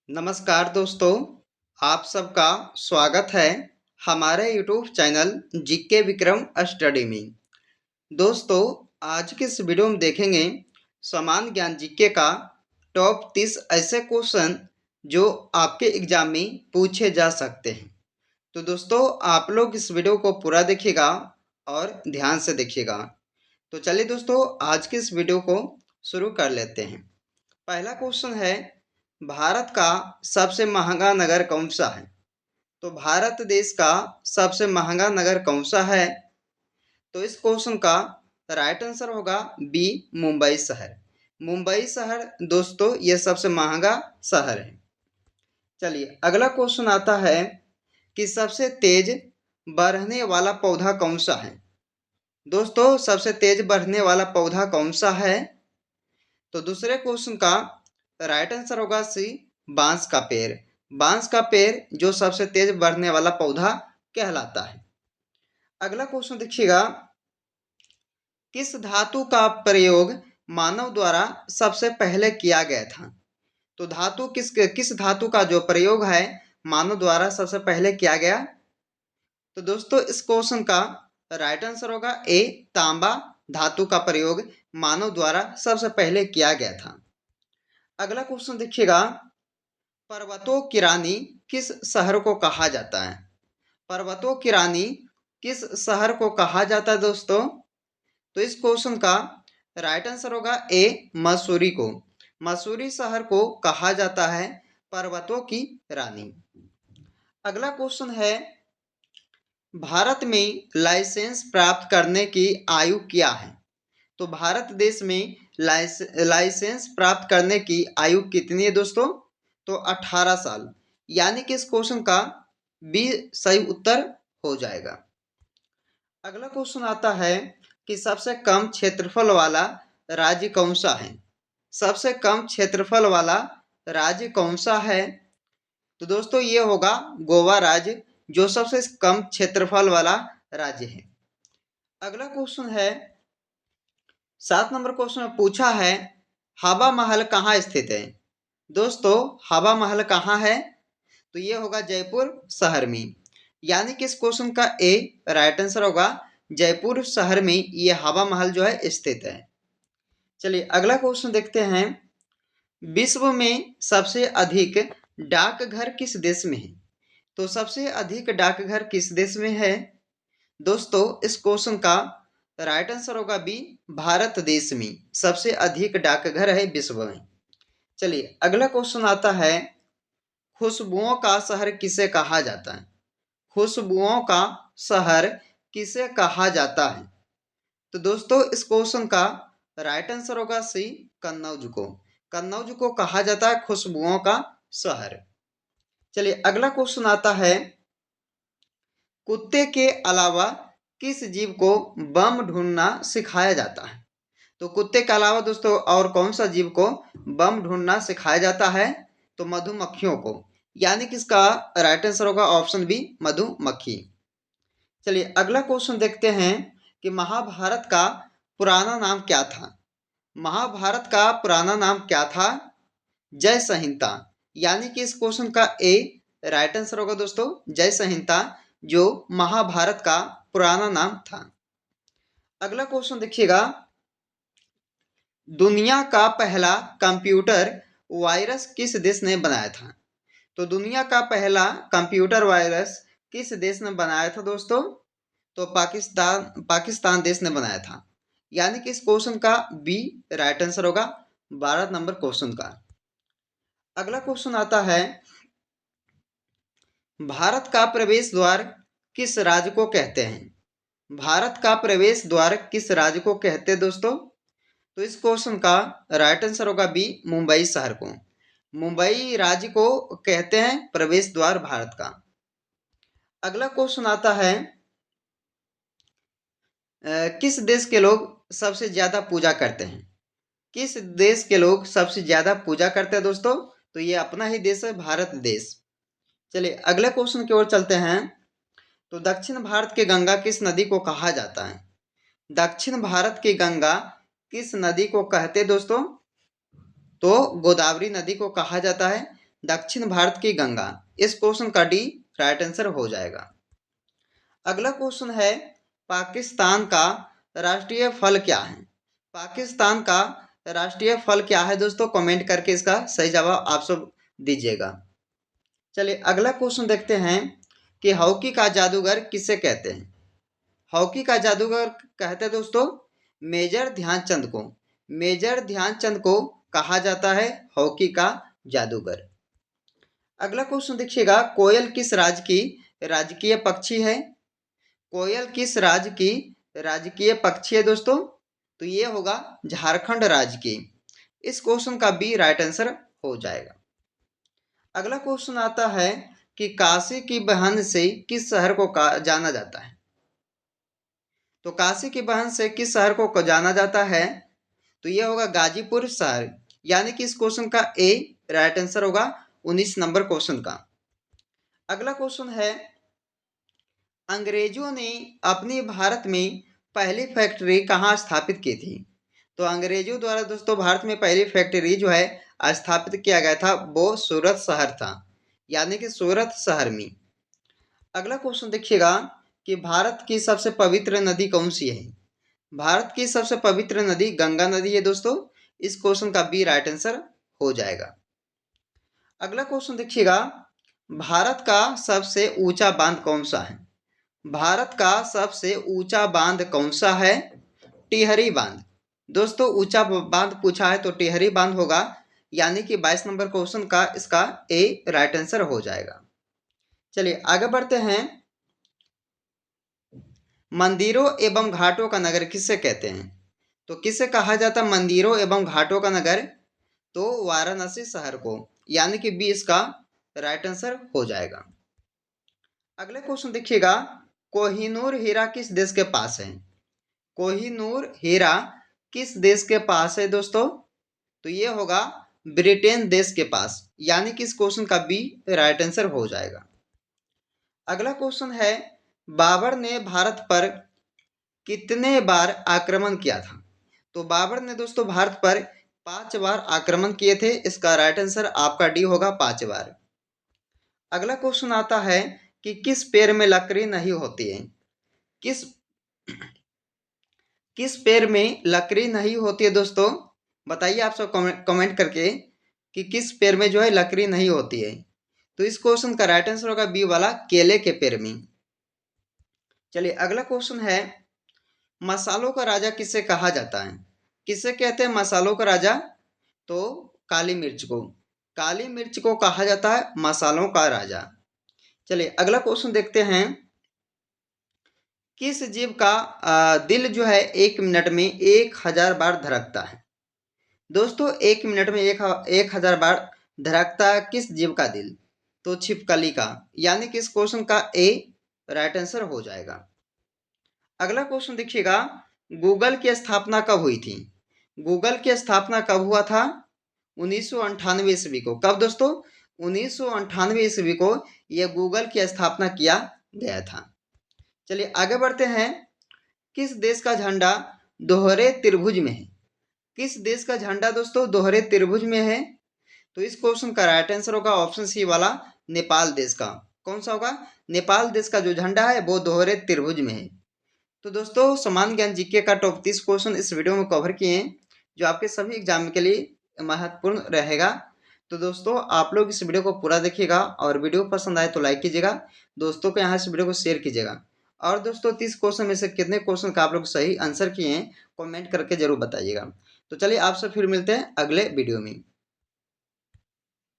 नमस्कार दोस्तों, आप सबका स्वागत है हमारे YouTube channel GK Vikram study में। दोस्तों, आज के इस वीडियो में देखेंगे सामान्य ज्ञान जीके का टॉप 30 ऐसे क्वेश्चन जो आपके एग्जाम में पूछे जा सकते हैं। तो दोस्तों, आप लोग इस वीडियो को पूरा देखिएगा और ध्यान से देखिएगा। तो चलिए दोस्तों, आज के इस वीडियो को शुरू कर लेते हैं। पहला क्वेश्चन है, भारत का सबसे महंगा नगर कौन सा है? तो भारत देश का सबसे महंगा नगर कौन सा है? तो इस क्वेश्चन का राइट आंसर होगा बी, मुंबई शहर। मुंबई शहर दोस्तों ये सबसे महंगा शहर है। चलिए अगला क्वेश्चन आता है कि सबसे तेज बढ़ने वाला पौधा कौन सा है? दोस्तों सबसे तेज बढ़ने वाला पौधा कौन सा है? तो दूसरे क्वेश्चन का राइट आंसर होगा सी, बांस का पेड़। बांस का पेड़ जो सबसे तेज बढ़ने वाला पौधा कहलाता है। अगला क्वेश्चन देखिएगा, किस धातु का प्रयोग मानव द्वारा सबसे पहले किया गया था? तो धातु किस धातु का जो प्रयोग है मानव द्वारा सबसे पहले किया गया? तो दोस्तों इस क्वेश्चन का राइट आंसर होगा ए, तांबा धातु का प्रयोग मानव द्वारा सबसे पहले किया गया था। अगला क्वेश्चन देखिएगा, पर्वतों की रानी किस शहर को कहा जाता है? पर्वतों की रानी किस शहर को कहा जाता है दोस्तों? तो इस क्वेश्चन का राइट आंसर होगा ए, मसूरी को। मसूरी शहर को कहा जाता है पर्वतों की रानी। अगला क्वेश्चन है, भारत में लाइसेंस प्राप्त करने की आयु क्या है? तो भारत देश में लाइसेंस प्राप्त करने की आयु कितनी है दोस्तों? तो 18 साल। यानी कि इस क्वेश्चन का बी सही उत्तर हो जाएगा। अगला क्वेश्चन आता है कि सबसे कम क्षेत्रफल वाला राज्य कौन सा है? सबसे कम क्षेत्रफल वाला राज्य कौन सा है? तो दोस्तों ये होगा गोवा राज्य, जो सबसे कम क्षेत्रफल वाला राज्य है। अगला क्वेश्चन है, 7 नंबर क्वेश्चन में पूछा है, हवा महल कहाँ स्थित है? दोस्तों हवा महल कहाँ है? तो ये होगा जयपुर शहर में। यानी कि इस क्वेश्चन का ए राइट आंसर होगा, जयपुर शहर में ये हवा महल जो है स्थित है। चलिए अगला क्वेश्चन देखते हैं, विश्व में सबसे अधिक डाकघर किस देश में है? तो सबसे अधिक डाकघर किस देश में है? दोस्तों इस क्वेश्चन का राइट आंसर होगा बी, भारत देश में सबसे अधिक डाकघर है विश्व में। चलिए अगला क्वेश्चन आता है, खुशबुओं का शहर किसे कहा जाता है? खुशबुओं का शहर किसे कहा जाता है? तो दोस्तों इस क्वेश्चन का राइट आंसर होगा सी, कन्नौज को। कन्नौज को कहा जाता है खुशबुओं का शहर। चलिए अगला क्वेश्चन आता है, कुत्ते के अलावा किस जीव को बम ढूंढना सिखाया जाता है? तो कुत्ते के अलावा दोस्तों और कौन सा जीव को बम ढूंढना सिखाया जाता है? तो मधुमक्खियों को। यानी कि इसका राइट आंसर होगा ऑप्शन बी, मधुमक्खी। चलिए अगला क्वेश्चन देखते हैं कि महाभारत का पुराना नाम क्या था? महाभारत का पुराना नाम क्या था? जय संहिता। यानी कि इस क्वेश्चन का ए राइट आंसर होगा दोस्तों, जय संहिता जो महाभारत का पुराना नाम था। अगला क्वेश्चन देखिएगा, दुनिया का पहला कंप्यूटर वायरस किस देश ने बनाया था? तो दुनिया का पहला कंप्यूटर वायरस किस देश ने बनाया था दोस्तों? तो पाकिस्तान देश ने बनाया था। यानी कि इस क्वेश्चन का बी राइट आंसर होगा 12 नंबर क्वेश्चन का। अगला क्वेश्चन आता है, भारत का प्रवेश द्वार किस राज्य को कहते हैं? भारत का प्रवेश द्वार किस राज्य को कहते हैं दोस्तों? तो इस क्वेश्चन का राइट आंसर होगा बी, मुंबई शहर को। मुंबई राज्य को कहते हैं प्रवेश द्वार भारत का। अगला क्वेश्चन आता है, किस देश के लोग सबसे ज्यादा पूजा करते हैं? किस देश के लोग सबसे ज्यादा पूजा करते हैं दोस्तों? तो ये अपना ही देश है, भारत देश। चलिए अगले क्वेश्चन की ओर चलते हैं। तो दक्षिण भारत की गंगा किस नदी को कहा जाता है? दक्षिण भारत की गंगा किस नदी को कहते हैं दोस्तों? तो गोदावरी नदी को कहा जाता है दक्षिण भारत की गंगा। इस क्वेश्चन का डी राइट आंसर हो जाएगा। अगला क्वेश्चन है, पाकिस्तान का राष्ट्रीय फल क्या है? पाकिस्तान का राष्ट्रीय फल क्या है दोस्तों? कमेंट करके इसका सही जवाब आप सब दीजिएगा। चलिए अगला क्वेश्चन देखते हैं कि हॉकी का जादूगर किसे कहते हैं? हॉकी का जादूगर कहते हैं दोस्तों मेजर ध्यानचंद को। मेजर ध्यानचंद को कहा जाता है हॉकी का जादूगर। अगला क्वेश्चन देखिएगा, कोयल किस राज्य की राजकीय पक्षी है? कोयल किस राज्य की राजकीय पक्षी है दोस्तों? तो ये होगा झारखंड राज्य की। इस क्वेश्चन का बी राइट आंसर हो जाएगा। अगला क्वेश्चन आता है कि काशी की बहन से किस शहर को जाना जाता है? तो काशी की बहन से किस शहर को जाना जाता है? तो ये होगा गाजीपुर शहर। यानी कि इस क्वेश्चन का ए राइट आंसर होगा 19 नंबर क्वेश्चन का। अगला क्वेश्चन है, अंग्रेजों ने अपने भारत में पहली फैक्ट्री कहाँ स्थापित की थी? तो अंग्रेजों द्वारा दोस्तों भारत में पहली फैक्ट्री जो है स्थापित किया गया था वो सूरत शहर था, यानी कि सूरत शहर में। अगला क्वेश्चन देखिएगा कि भारत की सबसे पवित्र नदी कौन सी है? भारत की सबसे पवित्र नदी गंगा नदी है दोस्तों। इस क्वेश्चन का बी राइट आंसर हो जाएगा। अगला क्वेश्चन देखिएगा, भारत का सबसे ऊंचा बांध कौन सा है? भारत का सबसे ऊंचा बांध कौन सा है? टिहरी बांध। दोस्तों ऊंचा बांध पूछा है तो टिहरी बांध होगा, यानी कि 22 नंबर क्वेश्चन का इसका ए राइट आंसर हो जाएगा। चलिए आगे बढ़ते हैं, मंदिरों एवं घाटों का नगर किसे कहते हैं? तो किसे कहा जाता है मंदिरों एवं घाटों का नगर? तो वाराणसी शहर को, यानी कि बी इसका राइट आंसर हो जाएगा। अगले क्वेश्चन देखिएगा, कोहिनूर हीरा किस देश के पास है? कोहिनूर हीरा किस देश के पास है दोस्तों? तो ये होगा ब्रिटेन देश के पास, यानी कि इस क्वेश्चन का बी राइट आंसर हो जाएगा। अगला क्वेश्चन है, बाबर ने भारत पर कितने बार आक्रमण किया था? तो बाबर ने दोस्तों भारत पर 5 बार आक्रमण किए थे। इसका राइट आंसर आपका डी होगा 5 बार। अगला क्वेश्चन आता है कि किस पेड़ में लकड़ी नहीं होती है? किस किस पेड़ में लकड़ी नहीं होती है दोस्तों? बताइए आप सब कमेंट करके कि किस पेड़ में जो है लकड़ी नहीं होती है। तो इस क्वेश्चन का राइट आंसर होगा बी वाला, केले के पेड़ में। चलिए अगला क्वेश्चन है, मसालों का राजा किसे कहा जाता है? किसे कहते हैं मसालों का राजा? तो काली मिर्च को। काली मिर्च को कहा जाता है मसालों का राजा। चलिए अगला क्वेश्चन देखते हैं, किस जीव का दिल जो है 1 मिनट में 1000 बार धड़कता है? दोस्तों 1 मिनट में 1000 बार धड़कता है किस जीव का दिल? तो छिपकली का, यानी कि इस क्वेश्चन का ए राइट आंसर हो जाएगा। अगला क्वेश्चन देखिएगा, गूगल की स्थापना कब हुई थी? गूगल की स्थापना कब हुआ था? 1998 ईस्वी को। कब दोस्तों? 1998 ईस्वी को यह गूगल की स्थापना किया गया था। चलिए आगे बढ़ते हैं, किस देश का झंडा दोहरे त्रिभुज में है? किस देश का झंडा दोस्तों दोहरे त्रिभुज में है? तो इस क्वेश्चन का राइट आंसर होगा ऑप्शन सी वाला, नेपाल देश का। कौन सा होगा? नेपाल देश का जो झंडा है वो दोहरे त्रिभुज में है। तो दोस्तों सामान्य ज्ञान जीके का टॉप 30 क्वेश्चन इस वीडियो में कवर किए हैं, जो आपके सभी एग्जाम के लिए महत्वपूर्ण रहेगा। तो दोस्तों आप लोग इस वीडियो को पूरा देखिएगा और वीडियो पसंद आए तो लाइक कीजिएगा, दोस्तों को यहाँ इस वीडियो को शेयर कीजिएगा। और दोस्तों 30 क्वेश्चन में से कितने क्वेश्चन का आप लोग सही आंसर किए हैं कमेंट करके जरूर बताइएगा। तो चलिए आपसे फिर मिलते हैं अगले वीडियो में।